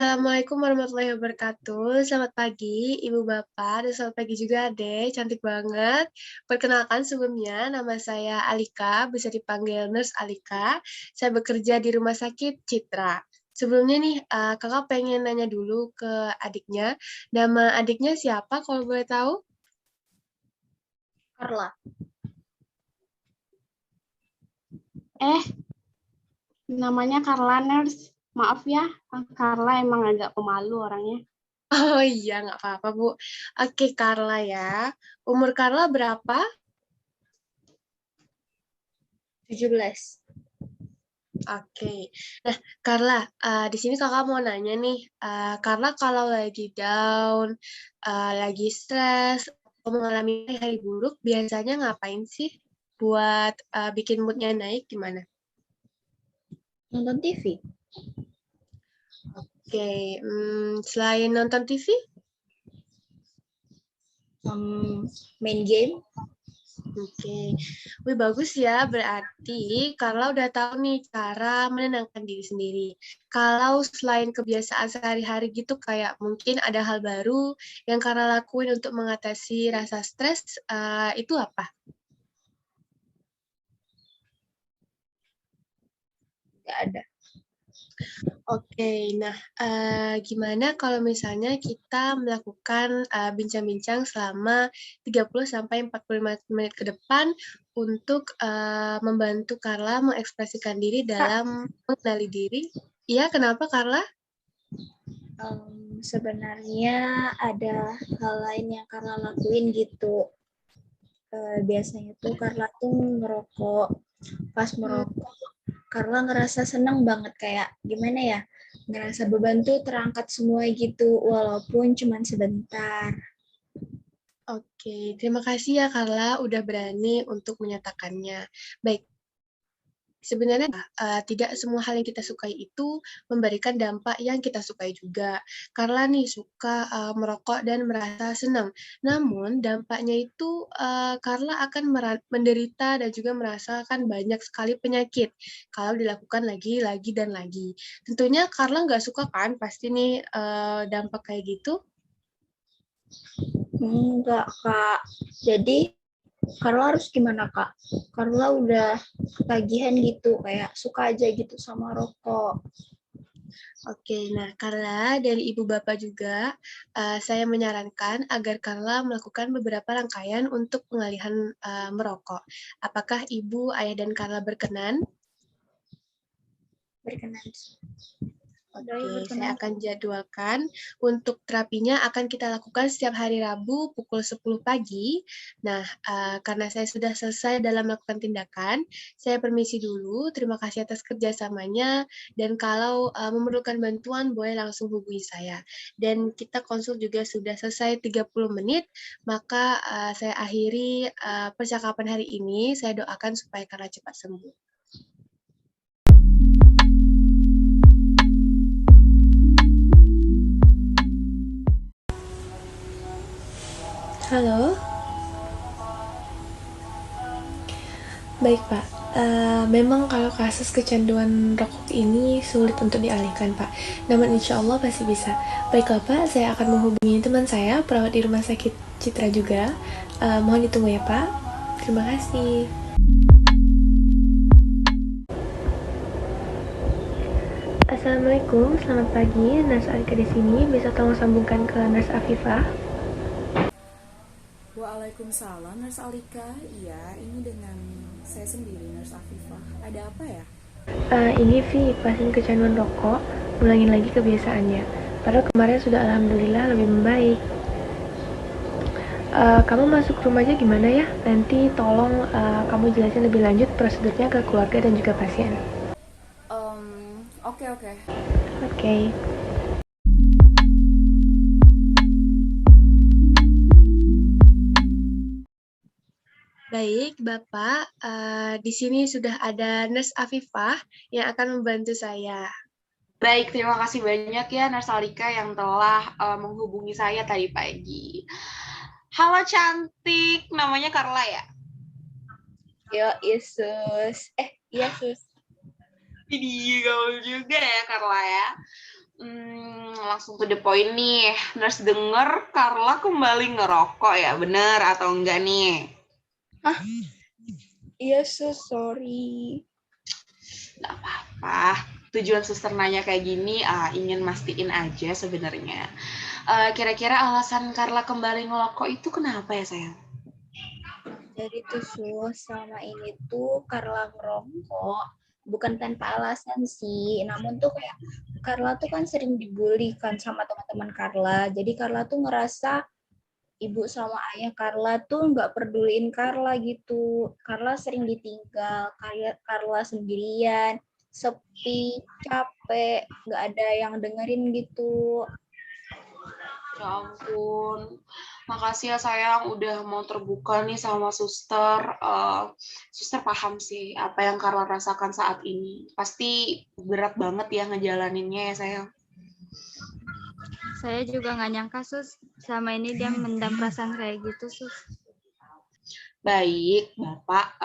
Assalamualaikum warahmatullahi wabarakatuh. Selamat pagi, Ibu Bapak, dan selamat pagi juga Adek. Cantik banget. Perkenalkan sebelumnya, nama saya Alika, bisa dipanggil Nurse Alika. Saya bekerja di Rumah Sakit Citra. Sebelumnya nih, kakak pengen nanya dulu ke adiknya. Nama adiknya siapa kalau boleh tahu? Carla. Namanya Carla Nurse. Maaf ya, Carla emang agak pemalu orangnya. Oh iya, nggak apa-apa, Bu. Oke, Carla ya. Umur Carla berapa? 17. Oke. Nah, Carla, di sini kakak mau nanya nih, Carla kalau lagi down, lagi stres, atau mengalami hari buruk, biasanya ngapain sih buat bikin moodnya naik gimana? Nonton TV. Oke, selain nonton TV? Main game. Oke, wih bagus ya. Berarti Carla udah tahu nih cara menenangkan diri sendiri. Kalau selain kebiasaan sehari-hari gitu, kayak mungkin ada hal baru yang Carla lakuin untuk mengatasi rasa stres, itu apa? Gak ada. Oke, nah gimana kalau misalnya kita melakukan bincang-bincang selama 30 sampai 45 menit ke depan untuk membantu Carla mengekspresikan diri dalam mengenali diri? Iya, kenapa Carla? Sebenarnya ada hal lain yang Carla lakuin gitu. Biasanya tuh Carla tuh ngerokok. Pas merokok, Carla ngerasa seneng banget, kayak gimana ya, ngerasa beban tuh terangkat semua gitu, walaupun cuman sebentar. Oke, terima kasih ya Carla udah berani untuk menyatakannya. Baik, sebenarnya tidak semua hal yang kita sukai itu memberikan dampak yang kita sukai juga. Carla nih suka merokok dan merasa senang. Namun dampaknya itu Carla akan menderita dan juga merasakan banyak sekali penyakit kalau dilakukan lagi, lagi, dan lagi. Tentunya Carla nggak suka kan pasti nih dampak kayak gitu. Enggak, Kak. Jadi Carla harus gimana, Kak? Carla udah ketagihan gitu, kayak suka aja gitu sama rokok. Oke, nah Carla dari Ibu Bapak juga, saya menyarankan agar Carla melakukan beberapa rangkaian untuk pengalihan merokok. Apakah Ibu, Ayah, dan Carla berkenan? Berkenan. Oke, saya akan jadwalkan untuk terapinya akan kita lakukan setiap hari Rabu pukul 10 pagi. Nah, karena saya sudah selesai dalam melakukan tindakan, saya permisi dulu. Terima kasih atas kerjasamanya. Dan kalau memerlukan bantuan, boleh langsung hubungi saya. Dan kita konsul juga sudah selesai 30 menit, maka saya akhiri percakapan hari ini. Saya doakan supaya Karla cepat sembuh. Halo, baik Pak. Memang kalau kasus kecanduan rokok ini sulit untuk dialihkan Pak. Namun insya Allah pasti bisa. Baiklah Pak, saya akan menghubungi teman saya, perawat di rumah sakit Citra juga. Mohon ditunggu ya Pak. Terima kasih. Assalamualaikum, selamat pagi. Nurse Alika di sini. Bisa tolong sambungkan ke Nurse Afifah? Waalaikumsalam, Nurse Alika. Iya, ini dengan saya sendiri, Nurse Afifah. Ada apa ya? Ini Vi, pasien kecanduan rokok, ulangin lagi kebiasaannya. Padahal kemarin sudah alhamdulillah lebih membaik. Kamu masuk rumah aja gimana ya? Nanti tolong kamu jelasin lebih lanjut prosedurnya ke keluarga dan juga pasien. Oke. Oke. Baik, Bapak. Di sini sudah ada Nurse Afifah yang akan membantu saya. Baik, terima kasih banyak ya Nurse Alika yang telah menghubungi saya tadi pagi. Halo cantik, namanya Carla ya? Yo, Yesus. Iya, Sus. Ini gaul juga ya Carla ya. Langsung to the point nih. Nurse denger Carla kembali ngerokok ya, bener atau enggak nih? Iya, Sus, sorry. Nggak apa-apa. Tujuan suster nanya kayak gini, ingin mastiin aja sebenarnya. Kira-kira alasan Carla kembali ngerokok itu kenapa ya sayang? Jadi tuh Sus, selama ini tuh Carla ngerokok bukan tanpa alasan sih, namun tuh kayak Carla tuh kan sering dibully kan sama teman-teman Carla. Jadi Carla tuh ngerasa ibu sama ayah Carla tuh nggak peduliin Carla gitu. Carla sering ditinggal, Carla sendirian, sepi, capek, nggak ada yang dengerin gitu. Ya ampun, makasih ya sayang udah mau terbuka nih sama suster. Suster paham sih apa yang Carla rasakan saat ini. Pasti berat banget ya ngejalaninnya ya sayang. Saya juga nggak nyangka, Sus. Selama ini dia mendam perasaan kayak gitu, Sus. Baik, Bapak,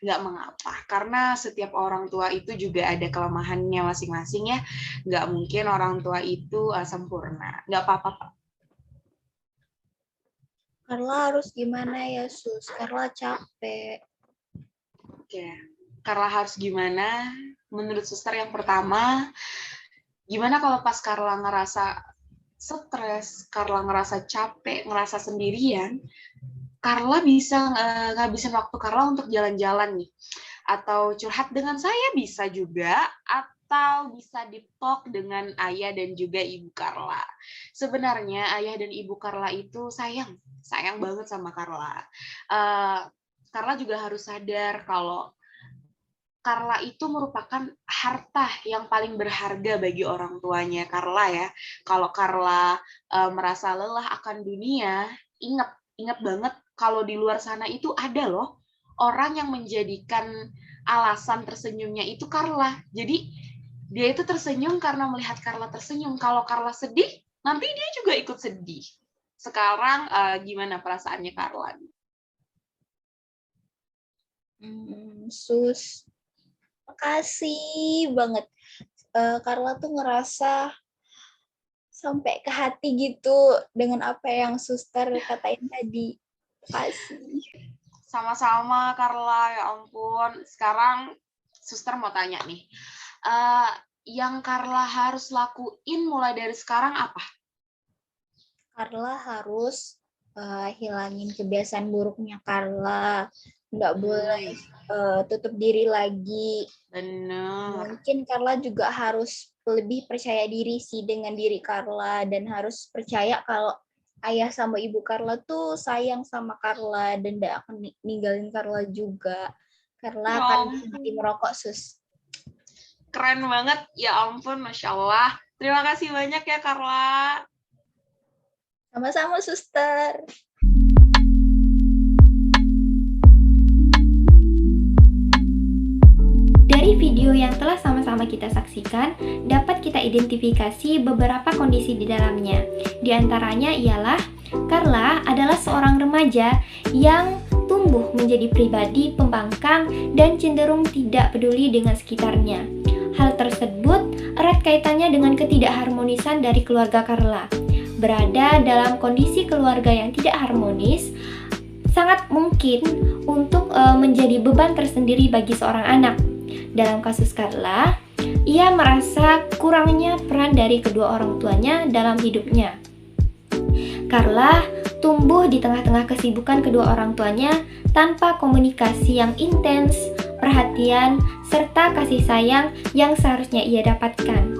nggak mengapa. Karena setiap orang tua itu juga ada kelemahannya masing-masing ya. Nggak mungkin orang tua itu sempurna. Nggak apa-apa, Pak. Carla harus gimana ya, Sus? Carla capek. Oke, Carla harus gimana? Menurut suster yang pertama, gimana kalau pas Carla ngerasa stres, Carla ngerasa capek, ngerasa sendirian, Carla bisa ngabisin waktu Carla untuk jalan-jalan nih. Atau curhat dengan saya bisa juga, atau bisa deep talk dengan ayah dan juga ibu Carla. Sebenarnya ayah dan ibu Carla itu sayang banget sama Carla. Carla juga harus sadar kalau Carla itu merupakan harta yang paling berharga bagi orang tuanya Carla ya. Kalau Carla merasa lelah akan dunia, ingat banget kalau di luar sana itu ada loh orang yang menjadikan alasan tersenyumnya itu Carla. Jadi dia itu tersenyum karena melihat Carla tersenyum. Kalau Carla sedih, nanti dia juga ikut sedih. Sekarang gimana perasaannya Carla? Sus, makasih banget. Carla tuh ngerasa sampai ke hati gitu dengan apa yang suster katain tadi. Makasih. Sama-sama Carla, ya ampun. Sekarang suster mau tanya nih. Yang Carla harus lakuin mulai dari sekarang apa? Carla harus hilangin kebiasaan buruknya Carla. Nggak boleh tutup diri lagi. Bener. Mungkin Carla juga harus lebih percaya diri sih dengan diri Carla dan harus percaya kalau ayah sama ibu Carla tuh sayang sama Carla dan tidak akan ninggalin Carla juga. Carla akan berhenti merokok, Sus. Keren banget, ya ampun, Masya Allah. Terima kasih banyak ya Carla. Sama-sama, suster. Dari video yang telah sama-sama kita saksikan, dapat kita identifikasi beberapa kondisi di dalamnya. Di antaranya ialah, Carla adalah seorang remaja yang tumbuh menjadi pribadi pembangkang dan cenderung tidak peduli dengan sekitarnya. Hal tersebut erat kaitannya dengan ketidakharmonisan dari keluarga Carla. Berada dalam kondisi keluarga yang tidak harmonis, sangat mungkin untuk menjadi beban tersendiri bagi seorang anak. Dalam kasus Carla, ia merasa kurangnya peran dari kedua orang tuanya dalam hidupnya. Carla tumbuh di tengah-tengah kesibukan kedua orang tuanya tanpa komunikasi yang intens, perhatian, serta kasih sayang yang seharusnya ia dapatkan.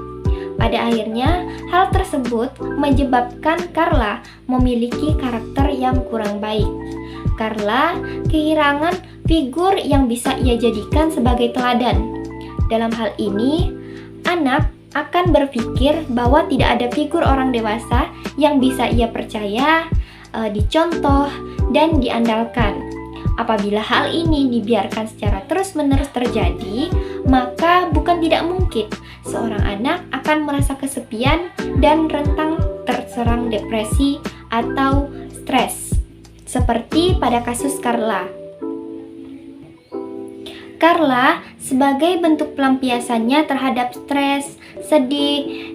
Pada akhirnya, hal tersebut menyebabkan Carla memiliki karakter yang kurang baik. Carla kehilangan figur yang bisa ia jadikan sebagai teladan. Dalam hal ini, anak akan berpikir bahwa tidak ada figur orang dewasa yang bisa ia percaya, dicontoh, dan diandalkan. Apabila hal ini dibiarkan secara terus-menerus terjadi, maka bukan tidak mungkin seorang anak akan merasa kesepian dan rentan terserang depresi atau stres, seperti pada kasus Carla. Carla, sebagai bentuk pelampiasannya terhadap stres, sedih,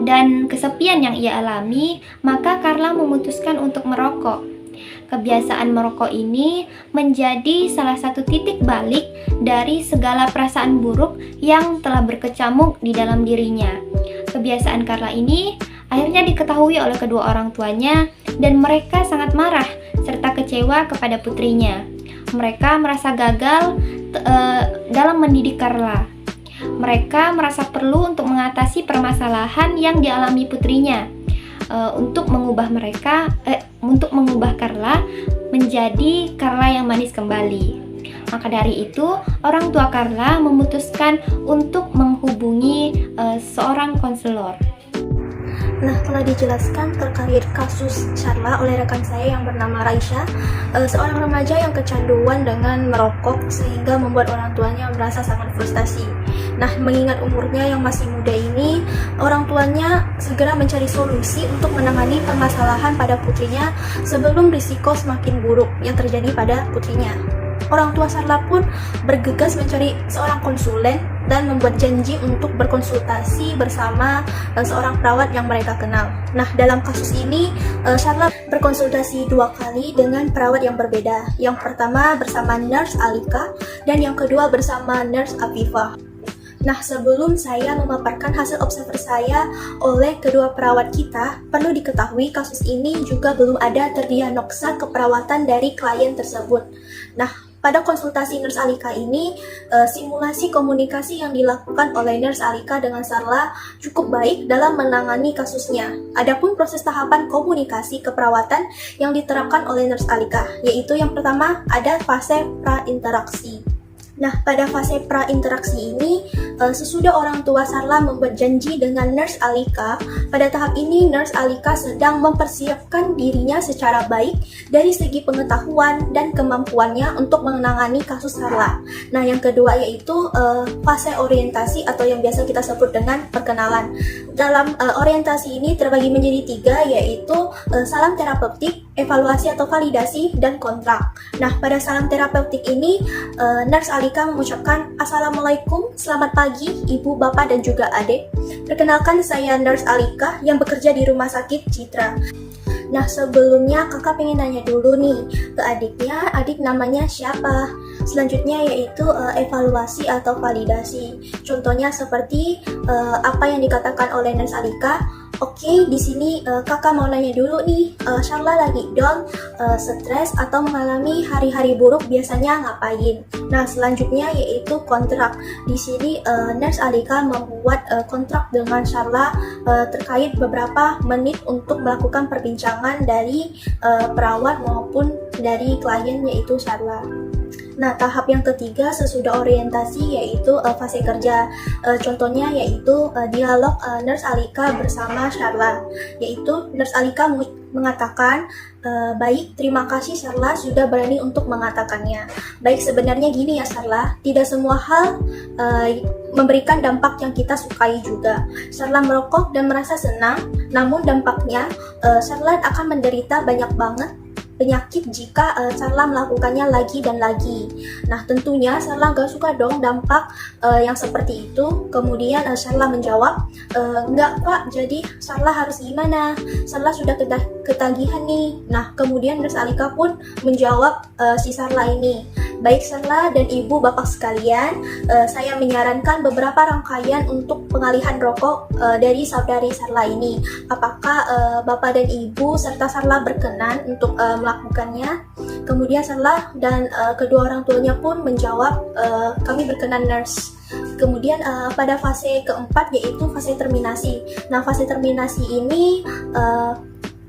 dan kesepian yang ia alami, maka Carla memutuskan untuk merokok. Kebiasaan merokok ini menjadi salah satu titik balik dari segala perasaan buruk yang telah berkecamuk di dalam dirinya. Kebiasaan Carla ini akhirnya diketahui oleh kedua orang tuanya dan mereka sangat marah serta kecewa kepada putrinya. Mereka merasa gagal dalam mendidik Carla. Mereka merasa perlu untuk mengatasi permasalahan yang dialami putrinya. Untuk mengubah Carla menjadi Carla yang manis kembali. Maka dari itu, orang tua Carla memutuskan untuk menghubungi seorang konselor. Nah, telah dijelaskan terkait kasus Carla oleh rekan saya yang bernama Raisya, seorang remaja yang kecanduan dengan merokok sehingga membuat orang tuanya merasa sangat frustasi. Nah, mengingat umurnya yang masih muda ini, orang tuanya segera mencari solusi untuk menangani permasalahan pada putrinya sebelum risiko semakin buruk yang terjadi pada putrinya. Orang tua Carla pun bergegas mencari seorang konsulen dan membuat janji untuk berkonsultasi bersama seorang perawat yang mereka kenal. Nah, dalam kasus ini, Carla berkonsultasi 2 kali dengan perawat yang berbeda. Yang pertama bersama Nurse Alika dan yang kedua bersama Nurse Afifah. Nah, sebelum saya memaparkan hasil observasi saya oleh kedua perawat kita, perlu diketahui kasus ini juga belum ada terdiagnosa keperawatan dari klien tersebut. Nah, pada konsultasi Nurse Alika ini, simulasi komunikasi yang dilakukan oleh Nurse Alika dengan Carla cukup baik dalam menangani kasusnya. Adapun proses tahapan komunikasi keperawatan yang diterapkan oleh Nurse Alika, yaitu yang pertama ada fase pra-interaksi. Nah, pada fase pra-interaksi ini, sesudah orang tua Carla membuat janji dengan Nurse Alika, pada tahap ini Nurse Alika sedang mempersiapkan dirinya secara baik dari segi pengetahuan dan kemampuannya untuk menangani kasus Carla. Nah, yang kedua yaitu fase orientasi atau yang biasa kita sebut dengan perkenalan. Dalam orientasi ini terbagi menjadi 3, yaitu salam terapeutik, evaluasi atau validasi, dan kontrak. Nah, pada salam terapeutik ini, Nurse Alika mengucapkan Assalamualaikum, selamat pagi Ibu, Bapak, dan juga adik. Perkenalkan, saya Nurse Alika yang bekerja di Rumah Sakit Citra. Nah, sebelumnya kakak pengen nanya dulu nih ke adiknya, adik namanya siapa? Selanjutnya yaitu evaluasi atau validasi. Contohnya seperti apa yang dikatakan oleh Nurse Alika. Oke, di sini kakak mau nanya dulu nih, Carla lagi down, stres atau mengalami hari-hari buruk biasanya ngapain? Nah, selanjutnya yaitu kontrak. Di sini Nurse Alika membuat kontrak dengan Carla terkait beberapa menit untuk melakukan perbincangan dari perawat maupun dari klien yaitu Carla. Nah, tahap yang ketiga sesudah orientasi yaitu fase kerja. Contohnya yaitu dialog Nurse Alika bersama Carla, yaitu Nurse Alika mengatakan, baik, terima kasih Carla sudah berani untuk mengatakannya. Baik, sebenarnya gini ya Carla, tidak semua hal memberikan dampak yang kita sukai juga. Carla merokok dan merasa senang, namun dampaknya Carla akan menderita banyak banget penyakit jika Carla melakukannya lagi dan lagi. Nah, tentunya Carla gak suka dong dampak yang seperti itu. Kemudian Carla menjawab, enggak Pak, jadi Carla harus gimana? Carla sudah ketagihan nih. Nah, kemudian Nurse Alika pun menjawab si Carla ini, baik Carla dan Ibu Bapak sekalian, saya menyarankan beberapa rangkaian untuk pengalihan rokok dari saudari Carla ini. Apakah Bapak dan Ibu serta Carla berkenan untuk melakukannya? Kemudian Carla dan kedua orang tuanya pun menjawab, kami berkenan Nurse. Kemudian pada fase keempat yaitu fase terminasi. Nah, fase terminasi ini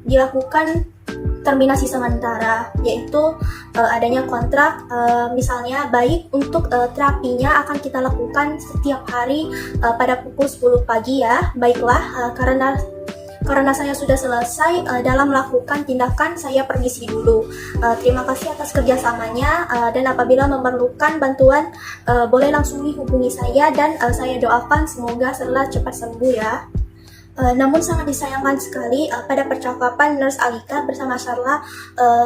dilakukan terminasi sementara, yaitu adanya kontrak, misalnya baik untuk terapinya akan kita lakukan setiap hari pada pukul 10 pagi ya. Baiklah, karena saya sudah selesai dalam melakukan tindakan, saya permisi dulu. Terima kasih atas kerjasamanya, dan apabila memerlukan bantuan boleh langsung hubungi saya, dan saya doakan semoga Sharla cepat sembuh ya. Namun sangat disayangkan sekali pada percakapan Nurse Alika bersama Sharla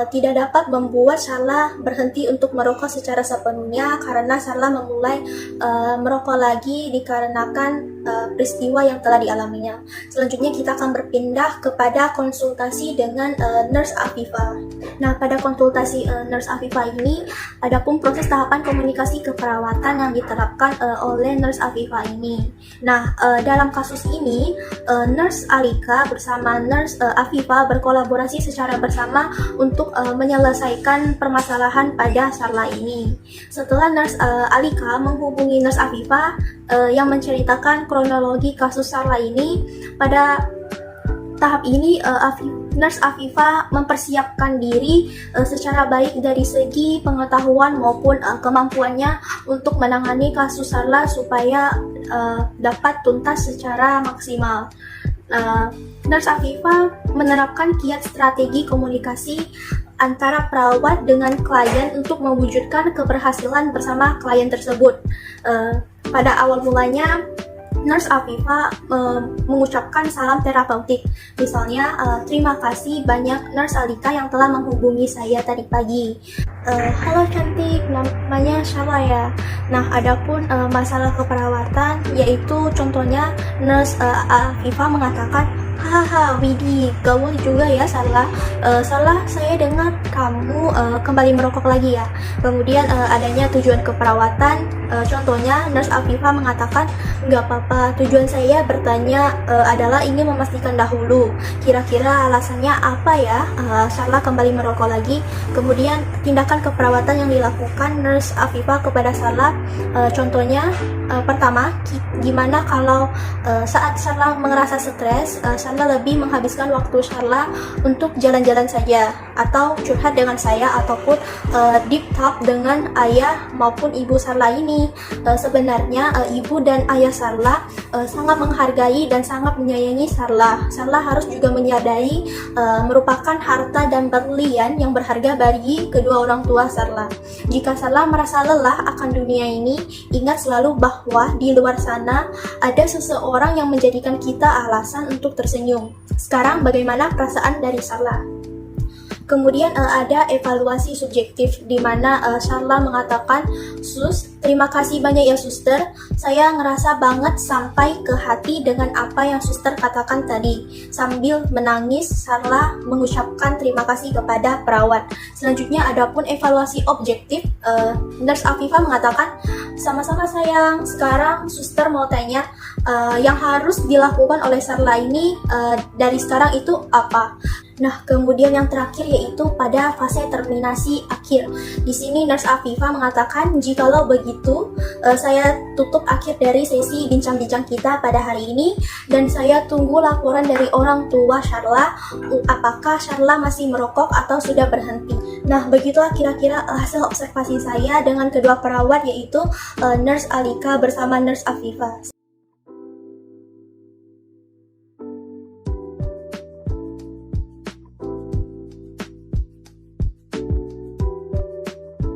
tidak dapat membuat Sharla berhenti untuk merokok secara sepenuhnya, karena Sharla memulai merokok lagi dikarenakan peristiwa yang telah dialaminya. Selanjutnya kita akan berpindah kepada konsultasi dengan Nurse Afifah. Nah, pada konsultasi Nurse Afifah ini adapun proses tahapan komunikasi keperawatan yang diterapkan oleh Nurse Afifah ini. Nah, dalam kasus ini Nurse Alika bersama Nurse Afifah berkolaborasi secara bersama untuk menyelesaikan permasalahan pada Sharla ini. Setelah Nurse Alika menghubungi Nurse Afifah yang menceritakan kronologi kasus Sharla ini, pada tahap ini Nurse Afifah mempersiapkan diri secara baik dari segi pengetahuan maupun kemampuannya untuk menangani kasus Sharla supaya dapat tuntas secara maksimal. Nurse Afifah menerapkan kiat strategi komunikasi antara perawat dengan klien untuk mewujudkan keberhasilan bersama klien tersebut. Pada awal mulanya, Nurse Afifah mengucapkan salam terapeutik. Misalnya, terima kasih banyak Nurse Alika yang telah menghubungi saya tadi pagi. Halo cantik, namanya Sharla ya. Nah, adapun masalah keperawatan, yaitu contohnya Nurse Afifah mengatakan, haha, Widih, gaul juga ya Sharla. Sharla, saya dengar kamu kembali merokok lagi ya. Kemudian adanya tujuan keperawatan, contohnya Nurse Afifah mengatakan, nggak apa-apa, tujuan saya bertanya adalah ingin memastikan dahulu kira-kira alasannya apa ya Sharla kembali merokok lagi. Kemudian tindakan keperawatan yang dilakukan Nurse Afifah kepada Sharla, contohnya pertama, gimana kalau saat Sharla merasa stres, Sharla lebih menghabiskan waktu Sharla untuk jalan-jalan saja, atau curhat dengan saya, ataupun deep talk dengan ayah maupun ibu Sharla ini. Sebenarnya ibu dan ayah Sharla sangat menghargai dan sangat menyayangi Sharla. Sharla harus juga menyadari merupakan harta dan berlian yang berharga bagi kedua orang tua Sharla. Jika Sharla merasa lelah akan dunia ini, ingat selalu bahwa di luar sana ada seseorang yang menjadikan kita alasan untuk tersenyum. Sekarang bagaimana perasaan dari Sharla? Kemudian ada evaluasi subjektif di mana Sharla mengatakan, "Sus, terima kasih banyak ya suster. Saya ngerasa banget sampai ke hati dengan apa yang suster katakan tadi." Sambil menangis, Sharla mengucapkan terima kasih kepada perawat. Selanjutnya adapun evaluasi objektif, Nurse Afifah mengatakan, "Sama-sama sayang. Sekarang suster mau tanya, yang harus dilakukan oleh Sharla ini dari sekarang itu apa?" Nah, kemudian yang terakhir yaitu pada fase terminasi akhir. Di sini Nurse Afifah mengatakan, jikalau begitu, saya tutup akhir dari sesi bincang-bincang kita pada hari ini, dan saya tunggu laporan dari orang tua Sharla, apakah Sharla masih merokok atau sudah berhenti. Nah, begitulah kira-kira hasil observasi saya dengan kedua perawat, yaitu Nurse Alika bersama Nurse Afifah.